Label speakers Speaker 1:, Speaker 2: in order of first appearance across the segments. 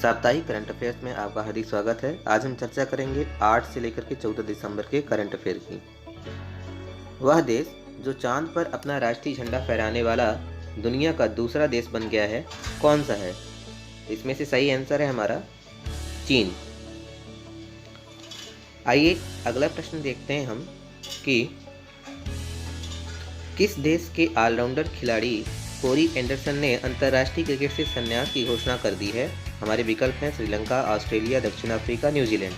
Speaker 1: साप्ताहिक current affairs में आपका हार्दिक स्वागत है। आज हम चर्चा करेंगे 8 से लेकर के 14 दिसंबर के करंट अफेयर की। वह देश जो चांद पर अपना राष्ट्रीय झंडा फहराने वाला दुनिया का दूसरा देश बन गया है, कौन सा है? इसमें से सही आंसर है हमारा चीन। आइए अगला प्रश्न देखते हैं हम कि किस देश के ऑलराउंडर खिलाड़ी कोरी एंडरसन ने अंतर्राष्ट्रीय क्रिकेट से संन्यास की घोषणा कर दी है? हमारे विकल्प हैं श्रीलंका, ऑस्ट्रेलिया, दक्षिण अफ्रीका, न्यूजीलैंड।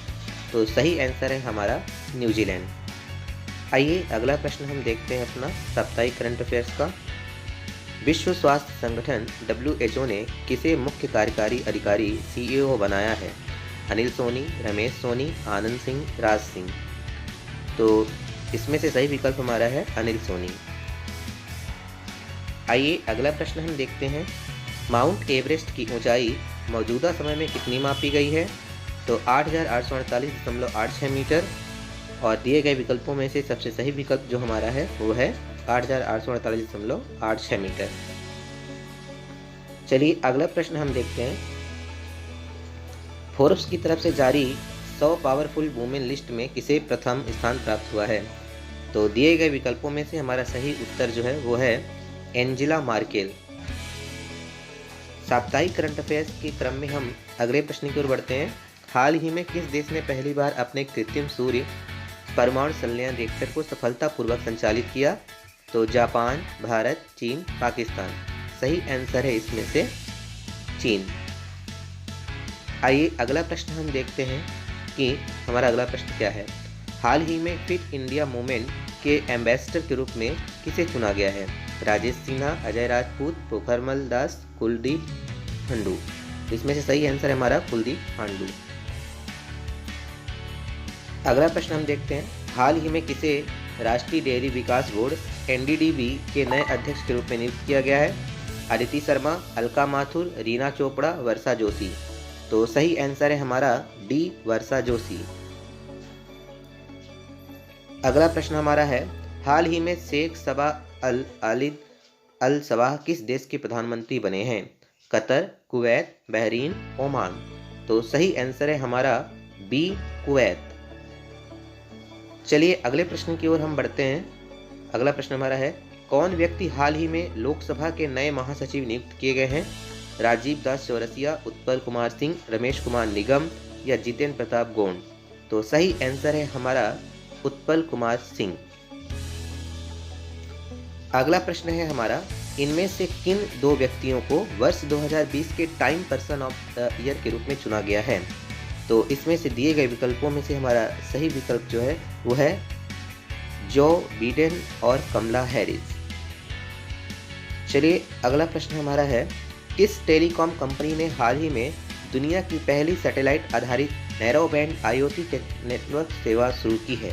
Speaker 1: तो सही आंसर है हमारा न्यूजीलैंड। आइए अगला प्रश्न हम देखते हैं अपना साप्ताहिक करंट अफेयर्स का। विश्व स्वास्थ्य संगठन WHO ने किसे मुख्य कार्यकारी अधिकारी CEO बनाया है? अनिल सोनी, रमेश सोनी, आनंद सिंह, राज सिंह। तो इसमें से सही विकल्प हमारा है अनिल सोनी। आइए अगला प्रश्न हम देखते हैं, माउंट एवरेस्ट की ऊंचाई मौजूदा समय में कितनी मापी गई है? तो 8,848.86 मीटर। और दिए गए विकल्पों में से सबसे सही विकल्प जो हमारा है वो है 8,848.86 मीटर। चलिए अगला प्रश्न हम देखते हैं, फोर्ब्स की तरफ से जारी 100 पावरफुल वुमेन लिस्ट में किसे प्रथम स्थान प्राप्त हुआ है? तो दिए गए विकल्पों में से हमारा सही उत्तर जो है वो है एंजेला मार्केल। साप्ताहिक करंट अफेयर्स के क्रम में हम अगले प्रश्न की ओर बढ़ते हैं। हाल ही में किस देश ने पहली बार अपने कृत्रिम सूर्य परमाणु संलयन रिएक्टर को सफलतापूर्वक संचालित किया? तो जापान, भारत, चीन, पाकिस्तान। सही आंसर है इसमें से चीन। आइए अगला प्रश्न हम देखते हैं कि हमारा अगला प्रश्न क्या है। हाल ही में फिट इंडिया मूवमेंट के एम्बेसडर के रूप में किसे चुना गया है? राजेश सिन्हा, अजय राजपूत, पोखरमल दास, कुलदीप हंडू। इसमें से सही आंसर है हमारा कुलदीप हंडू। अगला प्रश्न हम देखते हैं, हाल ही में किसे राष्ट्रीय डेयरी विकास बोर्ड NDDB के नए अध्यक्ष के रूप में नियुक्त किया गया है? अदिति शर्मा, अलका माथुर, रीना चोपड़ा, वर्षा जोशी। तो सही आंसर है हमारा डी, वर्षा जोशी। अगला प्रश्न हमारा है, हाल ही में शेख सबा अल आलिद अल सबाह किस देश के प्रधानमंत्री बने हैं? Qatar, Kuwait, Bahrain, Oman. तो सही आंसर है हमारा बी, कुवैत। चलिए अगले प्रश्न की ओर हम बढ़ते हैं। अगला प्रश्न हमारा है, कौन व्यक्ति हाल ही में लोकसभा के नए महासचिव नियुक्त किए गए हैं? राजीव दास चौरसिया, उत्पल कुमार सिंह, रमेश कुमार निगम या जितेंद्र प्रताप गोंड। तो सही आंसर है हमारा उत्पल कुमार सिंह। अगला प्रश्न है हमारा, इनमें से किन दो व्यक्तियों को वर्ष 2020 के time person of the year के रूप में चुना गया है? तो इसमें से दिए गए विकल्पों में से हमारा सही विकल्प जो है वो है जो बिडेन और कमला हैरिस। चलिए अगला प्रश्न हमारा है, किस टेलीकॉम कंपनी ने हाल ही में दुनिया की पहली सैटेलाइट आधारित नैरो बैंड IoT नेटवर्क सेवा शुरू की है?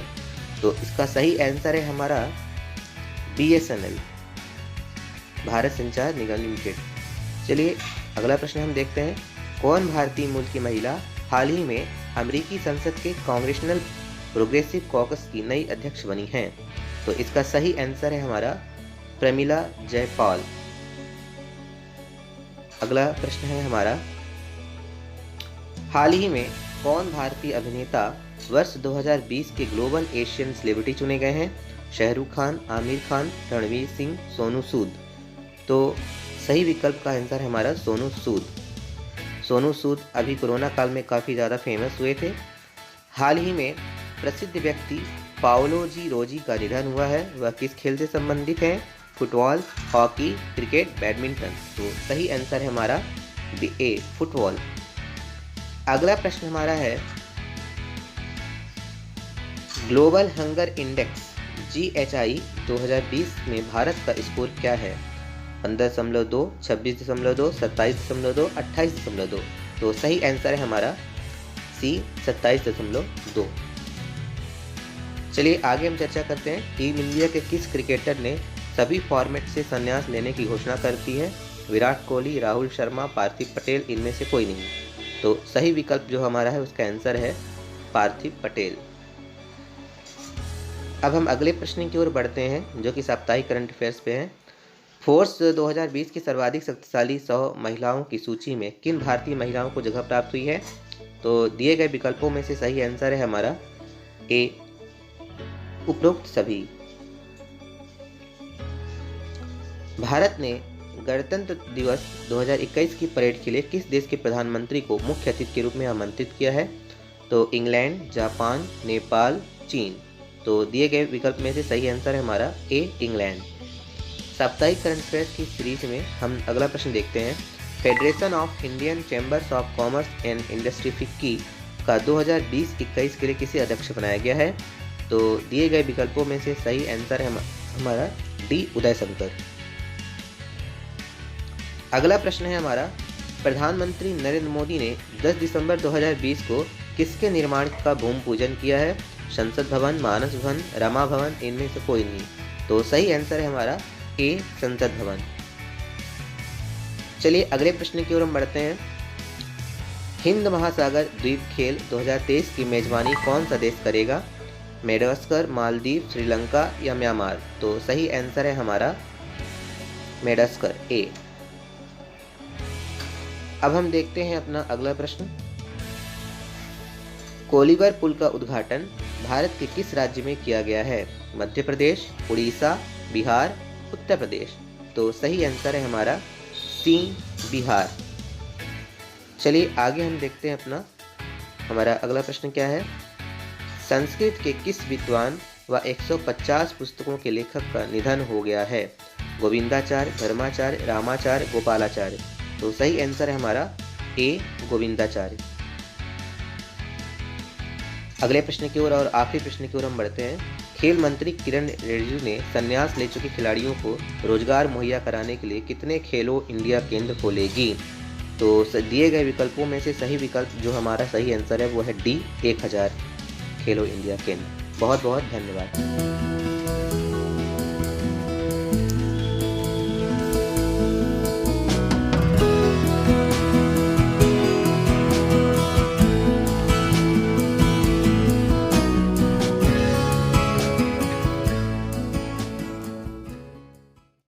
Speaker 1: तो इसका सही आंसर है हमारा BSNL, भारत संचार निगम लिमिटेड। चलिए अगला प्रश्न हम देखते हैं, कौन भारतीय मूल की महिला हाल ही में अमेरिकी संसद के कांग्रेशनल प्रोग्रेसिव कॉकस की नई अध्यक्ष बनी है? तो इसका सही आंसर है हमारा प्रमिला जयपाल। अगला प्रश्न है हमारा, हाल ही में कौन भारतीय अभिनेता वर्ष 2020 के ग्लोबल एशियन सेलिब्रिटी चुने गए हैं? शाहरुख खान, आमिर खान, रणवीर सिंह, सोनू सूद। तो सही विकल्प का आंसर है हमारा सोनू सूद। सोनू सूद अभी कोरोना काल में काफ़ी ज़्यादा फेमस हुए थे। हाल ही में प्रसिद्ध व्यक्ति पाओलो जी रोजी का निधन हुआ है। वह किस खेल से संबंधित है? Football, hockey, cricket, badminton. तो सही आंसर है हमारा ए, फुटबॉल। अगला प्रश्न हमारा है, ग्लोबल हंगर इंडेक्स GHI 2020 में भारत का स्कोर क्या है? 15.2, 26.2, 27.2, 28.2। तो सही आंसर है हमारा सी, 27.2। चलिए आगे हम चर्चा करते हैं, टीम इंडिया के किस क्रिकेटर ने सभी फॉर्मेट से संन्यास लेने की घोषणा कर दी है? विराट कोहली, राहुल शर्मा, पार्थिव पटेल, इनमें से कोई नहीं। तो सही विकल्प जो हमारा है उसका आंसर है पार्थिव पटेल। अब हम अगले प्रश्न की ओर बढ़ते हैं जो कि साप्ताहिक करंट अफेयर्स पे है। फोर्स 2020 की सर्वाधिक शक्तिशाली 100 महिलाओं की सूची में किन भारतीय महिलाओं को जगह प्राप्त हुई है? तो दिए गए विकल्पों में से सही आंसर है हमारा ए, उपरोक्त सभी। भारत ने गणतंत्र दिवस 2021 की परेड के लिए किस देश के प्रधानमंत्री को मुख्य अतिथि के रूप में आमंत्रित किया है? तो इंग्लैंड, जापान, नेपाल, चीन। तो दिए गए विकल्प में से सही आंसर है हमारा ए, इंग्लैंड। साप्ताहिक करंट अफेयर्स की सीरीज में हम अगला प्रश्न देखते हैं। Federation of Indian chambers of commerce and industry FICCI का 2020-21 के लिए किसे अध्यक्ष बनाया गया है? तो दिए गए विकल्पों में से सही आंसर है हमारा डी, उदय शंकर। अगला प्रश्न है हमारा, प्रधानमंत्री नरेंद्र मोदी ने 10 दिसंबर 2020 को किसके निर्माण का भूमि पूजन किया है? संसद भवन, मानस भवन, रमा भवन, इनमें से कोई नहीं। तो सही आंसर है हमारा ए, संसद भवन। चलिए अगले प्रश्न की ओर हम बढ़ते हैं। हिंद महासागर द्वीप खेल 2023 की मेजबानी कौन सा देश करेगा? मेडागास्कर, मालदीव, श्रीलंका या म्यांमार। तो सही आंसर है हमारा मेडागास्कर, ए। अब हम देखते हैं अपना अगला प्रश्न। कोलिबर पुल का उद्घाटन भारत के किस राज्य में किया गया है? मध्य प्रदेश, उड़ीसा, बिहार, उत्तर प्रदेश। तो सही आंसर है हमारा सी, बिहार। चलिए आगे हम देखते हैं अपना हमारा अगला प्रश्न क्या है। संस्कृत के किस विद्वान व 150 पुस्तकों के लेखक का निधन हो गया है? गोविंदाचार्य, धर्माचार्य, रामाचार्य, गोपालाचार्य। तो सही आंसर है हमारा ए, गोविंदाचार्य। अगले प्रश्न की ओर और आखिरी प्रश्न की ओर हम बढ़ते हैं। खेल मंत्री किरण रिजिजू ने संन्यास ले चुके खिलाड़ियों को रोजगार मुहैया कराने के लिए कितने खेलो इंडिया केंद्र खोलेगी? तो दिए गए विकल्पों में से सही विकल्प जो हमारा सही आंसर है वो है डी, 1000 खेलो इंडिया केंद्र। बहुत बहुत धन्यवाद।